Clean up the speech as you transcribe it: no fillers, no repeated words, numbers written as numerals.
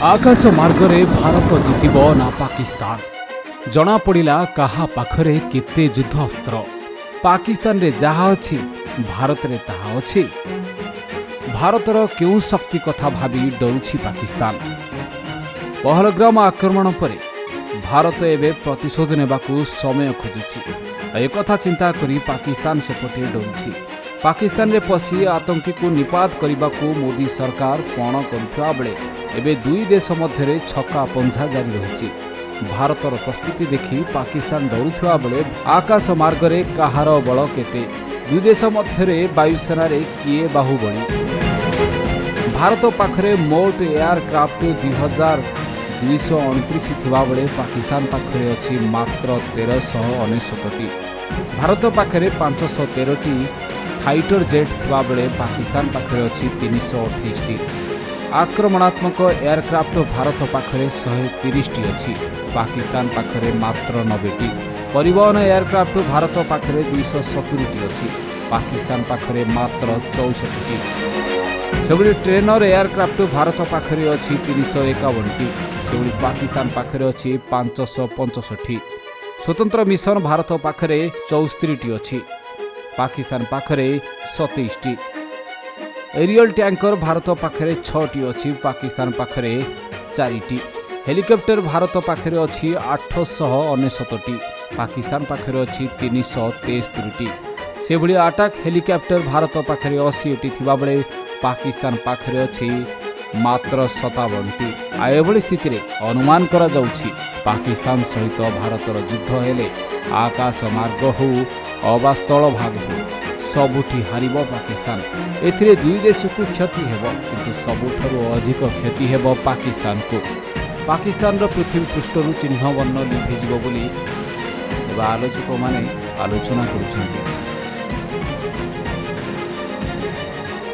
आकाश मार्गरे भारत जितिब ना पाकिस्तान जना पड़ा कहा पाखरे केते युद्ध अस्त्र पाकिस्तान रे जहा अछि भारत रे ताहा अछि भारतर केउ शक्ति कथा भाबी डरुछि पाकिस्तान। पहलग्राम आक्रमण पर भारत एवं प्रतिशोध नेबाकू समय खोजुछि एक चिंता करी पाकिस्तान सेपटे डरुछि। पाकिस्तान रे पसी आतंकी को निपात करने मोदी सरकार पण करुवा बेले एवं दुई देश मध्य छक्का पंझा जारी रही। भारतर प्रस्थिति देखि पाकिस्तान डरुवा बेले आकाश मार्गरे कहार बल केते दुई देश मध्य वायुसेना किए बाहुबली। भारत पाखरे मोट एयरक्राफ्ट 2229 थिबा बेले पाकिस्तान पाखरे अछि मात्र 1369टी। भारत पाखरे 513टी फाइटर जेट थिबा बेले पाकिस्तान पाखरे अछि 328टी। आक्रमणात्मक एयरक्राफ्ट भारत पाखरे 130टी अछि, पाकिस्तान पाखरे मात्र 90टी। परिवहन एयरक्राफ्ट भारत पाखरे 270टी अछि, पाकिस्तान पाखरे मात्र 64टी। सेबड़ी ट्रेनर एयरक्राफ्ट भारत पाखरे अछि 351टी, सेबड़ी पाकिस्तान पाखरे अछि 565टी। स्वतंत्र मिशन भारत पाखरे 64टी अछि, पाकिस्तान पाखरे 27टी। एरियल टैंकर भारत पाखरे 6टी अछि, पाकिस्तान पाखरे 4टी। हेलिकॉप्टर भारत पाखरे अछि 869टी, पाकिस्तान पाखरे अछि 373टी। सेभଳି अटैक हेलिकॉप्टर भारत पाखरे 80टी थिबा बेले पाकिस्तान पाखरे अछि मात्र 57टी। एभଳି स्थिति रे अनुमान करा जाउछि पाकिस्तान सहित भारतर युद्ध हेले आकाश मार्ग हो अबा स्थल भाग हो सबुठी हारिब पाकिस्तान। एथिरे दुई देश को क्षति हेबो, किंतु सबुठारु अधिक क्षति हेबो पाकिस्तान को। पाकिस्तान रो पृथ्वी पृष्ठरु चिन्ह वर्ण लिभिजिबो बोली आलोचक माने आलोचना करुछन्ति।